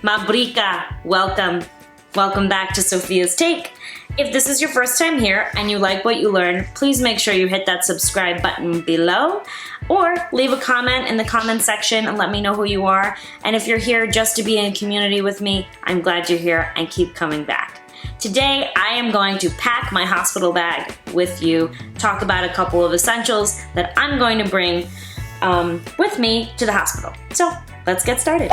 Mabrika, welcome. Welcome back to Sophia's Take. If this is your first time here and you like what you learn, please make sure you hit that subscribe button below or leave a comment in the comment section and let me know who you are. And if you're here just to be in a community with me, I'm glad you're here and keep coming back. Today, I am going to pack my hospital bag with you, talk about a couple of essentials that I'm going to bring with me to the hospital. So let's get started.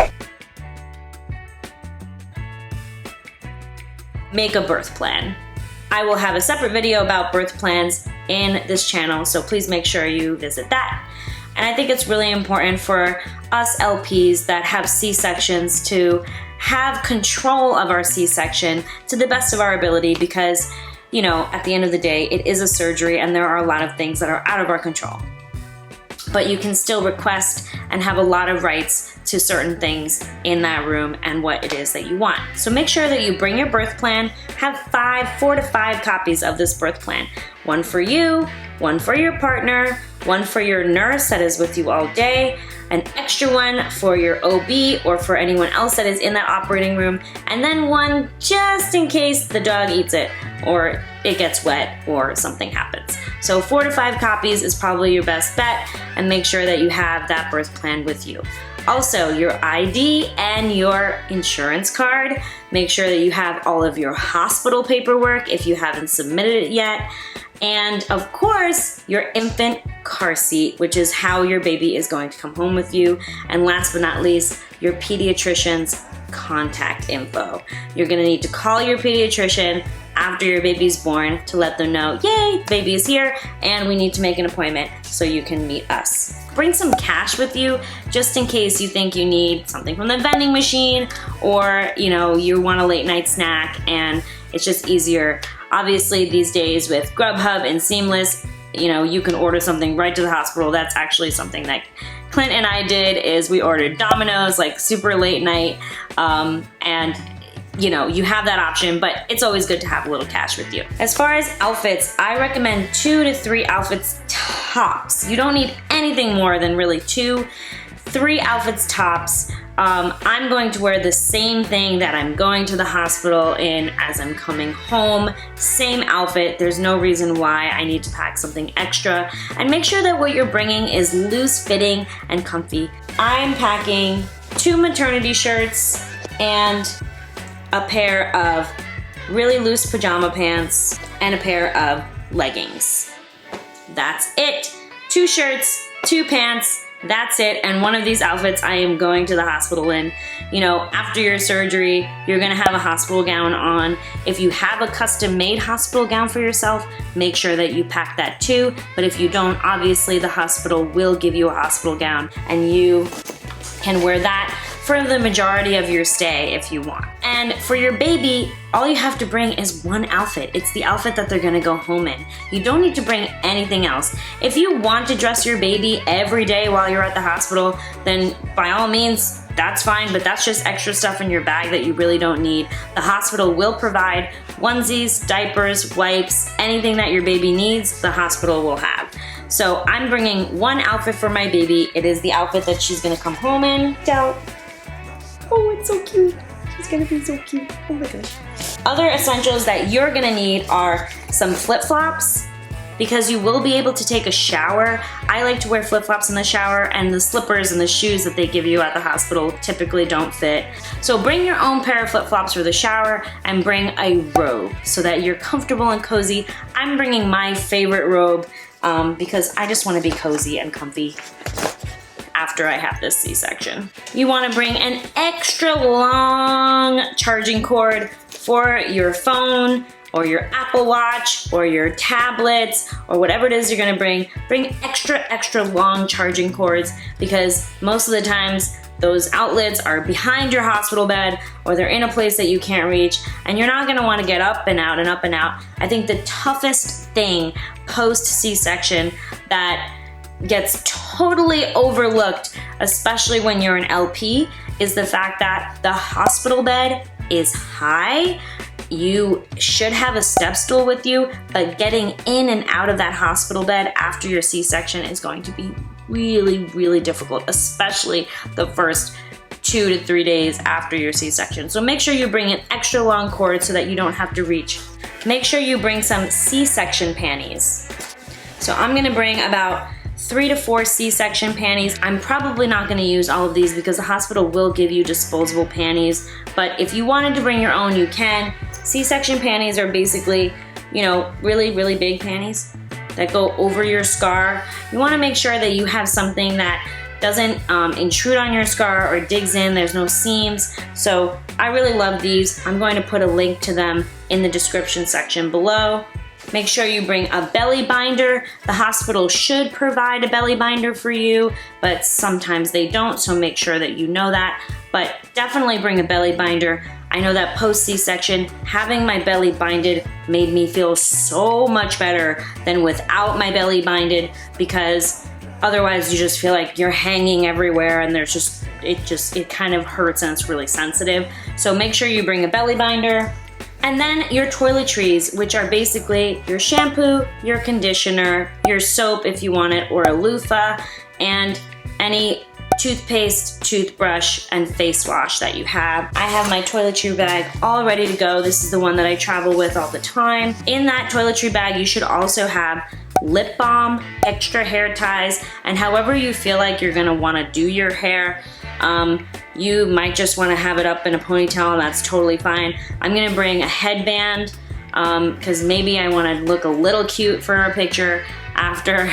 Make a birth plan. I will have a separate video about birth plans in this channel, so please make sure you visit that. And I think it's really important for us LPs that have C-sections to have control of our C-section to the best of our ability because, you know, at the end of the day, it is a surgery and there are a lot of things that are out of our control. But you can still request and have a lot of rights to certain things in that room and what it is that you want. So make sure that you bring your birth plan, have 4 to 5 copies of this birth plan. One for you, one for your partner, one for your nurse that is with you all day, an extra one for your OB or for anyone else that is in that operating room, and then one just in case the dog eats it or it gets wet or something happens. So 4 to 5 copies is probably your best bet, and make sure that you have that birth plan with you. Also, your ID and your insurance card. Make sure that you have all of your hospital paperwork if you haven't submitted it yet. And of course, your infant car seat, which is how your baby is going to come home with you. And last but not least, your pediatrician's contact info. You're gonna need to call your pediatrician after your baby's born to let them know, yay, the baby is here and we need to make an appointment so you can meet us. Bring some cash with you just in case you think you need something from the vending machine or, you know, you want a late night snack and it's just easier. Obviously these days with Grubhub and Seamless, you know, you can order something right to the hospital. That's actually something that Clint and I did, is we ordered Domino's like super late night, and you know, you have that option, but it's always good to have a little cash with you. As far as outfits, I recommend 2 to 3 outfits tops. You don't need anything more than really 2, 3 outfits tops. I'm going to wear the same thing that I'm going to the hospital in as I'm coming home. Same outfit. There's no reason why I need to pack something extra. And make sure that what you're bringing is loose fitting and comfy. I'm packing 2 maternity shirts and a pair of really loose pajama pants and a pair of leggings. That's it. 2 shirts, 2 pants. That's it, and one of these outfits I am going to the hospital in. You know, after your surgery, you're gonna have a hospital gown on. If you have a custom-made hospital gown for yourself, make sure that you pack that too. But if you don't, obviously the hospital will give you a hospital gown, and you can wear that for the majority of your stay if you want. And for your baby, all you have to bring is one outfit. It's the outfit that they're gonna go home in. You don't need to bring anything else. If you want to dress your baby every day while you're at the hospital, then by all means, that's fine, but that's just extra stuff in your bag that you really don't need. The hospital will provide onesies, diapers, wipes, anything that your baby needs, the hospital will have. So I'm bringing one outfit for my baby. It is the outfit that she's gonna come home in. Oh, it's so cute. She's gonna be so cute. Oh my gosh. Other essentials that you're gonna need are some flip-flops, because you will be able to take a shower. I like to wear flip-flops in the shower, and the slippers and the shoes that they give you at the hospital typically don't fit. So bring your own pair of flip-flops for the shower and bring a robe so that you're comfortable and cozy. I'm bringing my favorite robe because I just wanna be cozy and comfy after I have this C-section. You wanna bring an extra long charging cord for your phone or your Apple Watch or your tablets or whatever it is you're gonna bring. Bring extra long charging cords, because most of the times those outlets are behind your hospital bed or they're in a place that you can't reach, and you're not gonna wanna get up and out and up and out. I think the toughest thing post C-section that gets totally overlooked, especially when you're an LP, is the fact that the hospital bed is high. You should have a step stool with you, but getting in and out of that hospital bed after your C-section is going to be really, really difficult, especially the first 2 to 3 days after your C-section. So make sure you bring an extra long cord so that you don't have to reach. Make sure you bring some C-section panties. So I'm gonna bring about 3 to 4 C-section panties. I'm probably not gonna use all of these because the hospital will give you disposable panties, but if you wanted to bring your own, you can. C-section panties are basically, you know, really, really big panties that go over your scar. You wanna make sure that you have something that doesn't intrude on your scar or digs in, there's no seams. So I really love these. I'm going to put a link to them in the description section below. Make sure you bring a belly binder. The hospital should provide a belly binder for you, but sometimes they don't, so make sure that you know that. But definitely bring a belly binder. I know that post C-section, having my belly binded made me feel so much better than without my belly binded, because otherwise you just feel like you're hanging everywhere and there's it kind of hurts and it's really sensitive. So make sure you bring a belly binder. And then your toiletries, which are basically your shampoo, your conditioner, your soap if you want it, or a loofah, and any toothpaste, toothbrush, and face wash that you have. I have my toiletry bag all ready to go. This is the one that I travel with all the time. In that toiletry bag, you should also have lip balm, extra hair ties, and however you feel like you're gonna wanna do your hair. You might just wanna have it up in a ponytail, and that's totally fine. I'm gonna bring a headband, because maybe I wanna look a little cute for her picture after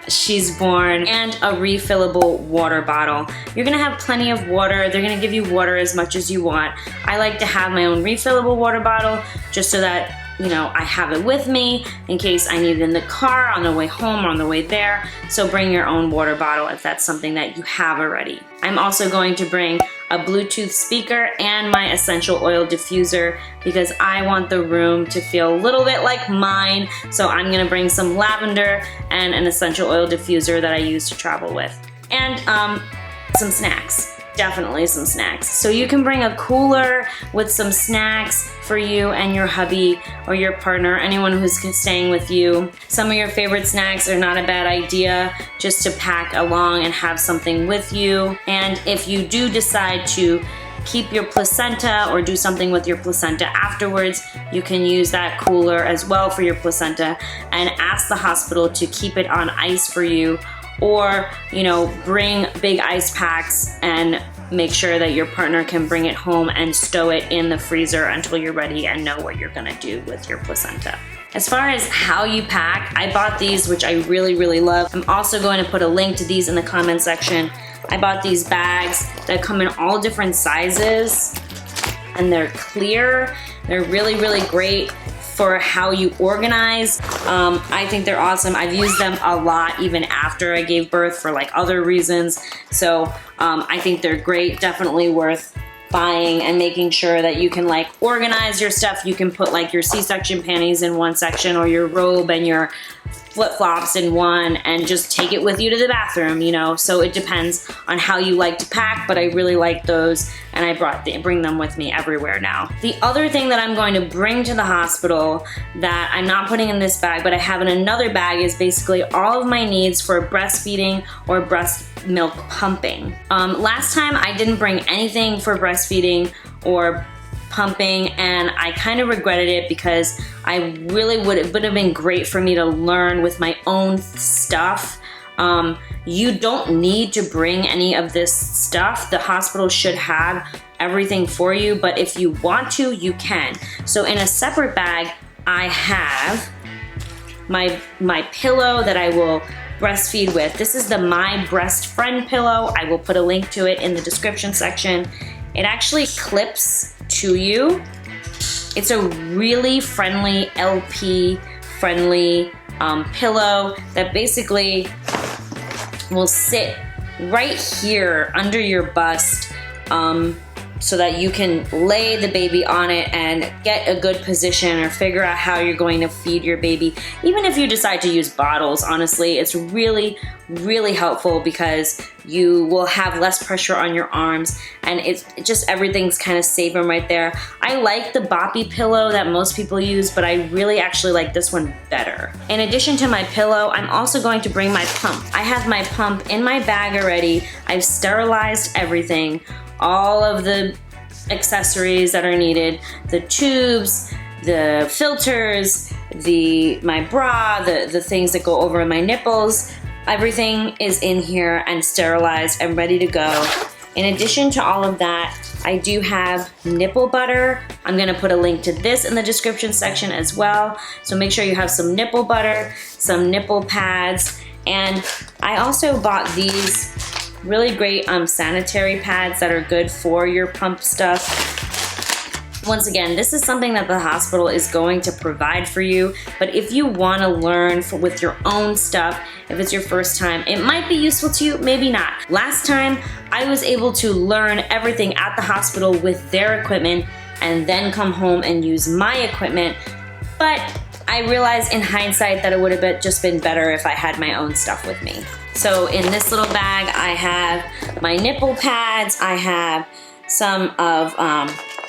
she's born, and a refillable water bottle. You're gonna have plenty of water. They're gonna give you water as much as you want. I like to have my own refillable water bottle just so that, you know, I have it with me in case I need it in the car, on the way home, or on the way there. So bring your own water bottle if that's something that you have already. I'm also going to bring a Bluetooth speaker and my essential oil diffuser because I want the room to feel a little bit like mine. So I'm gonna bring some lavender and an essential oil diffuser that I use to travel with. And some snacks. Definitely some snacks. So you can bring a cooler with some snacks for you and your hubby or your partner, anyone who's staying with you. Some of your favorite snacks are not a bad idea just to pack along and have something with you. And if you do decide to keep your placenta or do something with your placenta afterwards, you can use that cooler as well for your placenta and ask the hospital to keep it on ice for you. Or, you know, bring big ice packs and make sure that your partner can bring it home and stow it in the freezer until you're ready and know what you're gonna do with your placenta. As far as how you pack, I bought these, which I really, really love. I'm also going to put a link to these in the comment section. I bought these bags that come in all different sizes and they're clear. They're really, really great for how you organize. I think they're awesome. I've used them a lot even after I gave birth for like other reasons. So I think they're great, definitely worth buying and making sure that you can like organize your stuff. You can put like your C-section panties in one section or your robe and your flip-flops in one and just take it with you to the bathroom, you know. So it depends on how you like to pack, but I really like those and I bring them with me everywhere now. The other thing that I'm going to bring to the hospital that I'm not putting in this bag but I have in another bag is basically all of my needs for breastfeeding or breast milk pumping. Last time I didn't bring anything for breastfeeding or pumping and I kind of regretted it because I really would have been great for me to learn with my own stuff. You don't need to bring any of this stuff. The hospital should have everything for you, but if you want to, you can. So in a separate bag, I have my pillow that I will breastfeed with. This is the My Breast Friend pillow. I will put a link to it in the description section. It actually clips to you. It's a really friendly, LP friendly pillow that basically will sit right here under your bust so that you can lay the baby on it and get a good position or figure out how you're going to feed your baby. Even if you decide to use bottles, honestly, it's really, really helpful because you will have less pressure on your arms and it's just everything's kind of safe right there. I like the boppy pillow that most people use, but I really actually like this one better. In addition to my pillow, I'm also going to bring my pump. I have my pump in my bag already. I've sterilized everything. all of the accessories that are needed, the tubes, the filters, my bra, the things that go over my nipples. Everything is in here and sterilized and ready to go. In addition to all of that, I do have nipple butter. I'm gonna put a link to this in the description section as well. So make sure you have some nipple butter, some nipple pads, and I also bought these really great sanitary pads that are good for your pump stuff. Once again, this is something that the hospital is going to provide for you, but if you want to learn with your own stuff, if it's your first time, it might be useful to you, maybe not. Last time, I was able to learn everything at the hospital with their equipment and then come home and use my equipment, but I realized in hindsight that it would have just been better if I had my own stuff with me. So in this little bag, I have my nipple pads, I have some of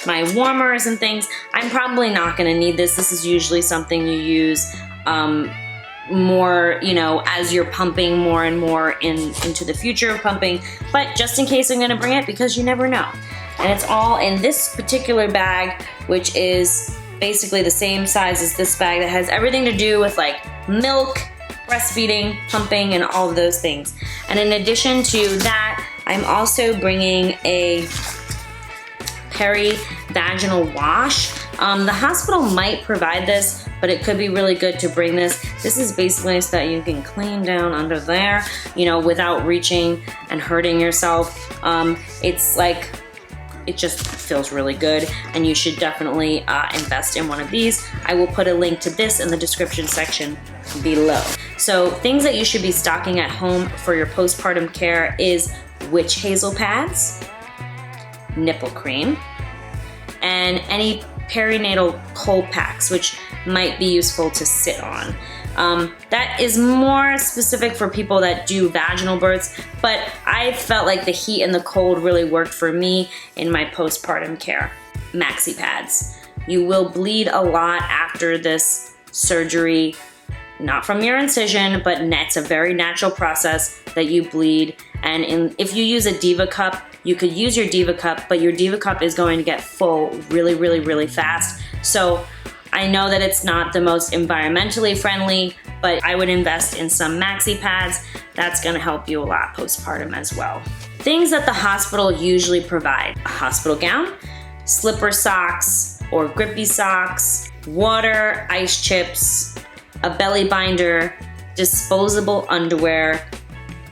my warmers and things. I'm probably not gonna need this. This is usually something you use more, you know, as you're pumping more and more into the future of pumping, but just in case I'm gonna bring it because you never know. And it's all in this particular bag, which is basically the same size as this bag that has everything to do with like milk, breastfeeding, pumping, and all of those things. And in addition to that, I'm also bringing a peri-vaginal wash. The hospital might provide this, but it could be really good to bring this. This is basically so that you can clean down under there, you know, without reaching and hurting yourself. It's like, it just feels really good, and you should definitely invest in one of these. I will put a link to this in the description section below. So things that you should be stocking at home for your postpartum care is witch hazel pads, nipple cream, and any perinatal cold packs, which might be useful to sit on. That is more specific for people that do vaginal births, but I felt like the heat and the cold really worked for me in my postpartum care. Maxi pads. You will bleed a lot after this surgery, not from your incision, but it's a very natural process that you bleed. And if you use a Diva cup, you could use your Diva cup, but your Diva cup is going to get full really, really, really fast. So I know that it's not the most environmentally friendly, but I would invest in some maxi pads. That's gonna help you a lot postpartum as well. Things that the hospital usually provide: a hospital gown, slipper socks or grippy socks, water, ice chips, a belly binder, disposable underwear,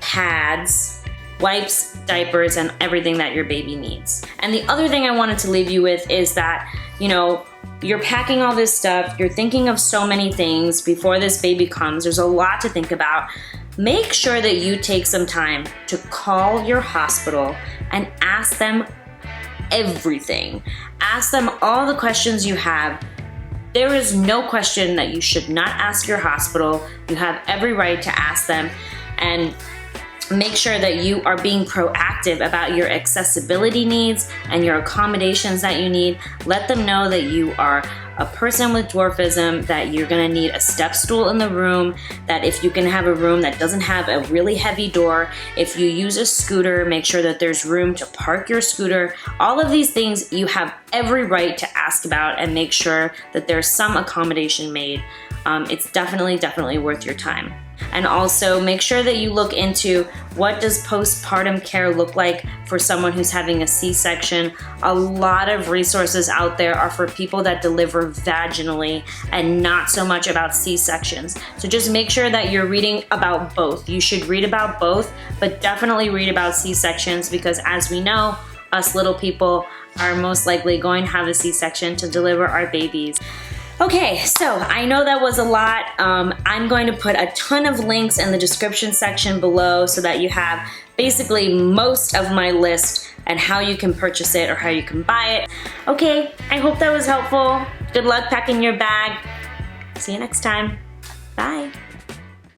pads, wipes, diapers, and everything that your baby needs. And the other thing I wanted to leave you with is that, you know, you're packing all this stuff, you're thinking of so many things before this baby comes, there's a lot to think about. Make sure that you take some time to call your hospital and ask them everything. Ask them all the questions you have. There is no question that you should not ask your hospital. You have every right to ask them, and make sure that you are being proactive about your accessibility needs and your accommodations that you need. Let them know that you are a person with dwarfism, that you're gonna need a step stool in the room, that if you can have a room that doesn't have a really heavy door, if you use a scooter, make sure that there's room to park your scooter. All of these things you have every right to ask about, and make sure that there's some accommodation made. It's definitely worth your time. And also make sure that you look into what does postpartum care look like for someone who's having a C-section. A lot of resources out there are for people that deliver vaginally and not so much about C-sections. So just make sure that you're reading about both. You should read about both, but definitely read about C-sections, because as we know, us little people are most likely going to have a C-section to deliver our babies. Okay, so I know that was a lot. I'm going to put a ton of links in the description section below so that you have basically most of my list and how you can purchase it or how you can buy it. Okay, I hope that was helpful. Good luck packing your bag. See you next time. Bye.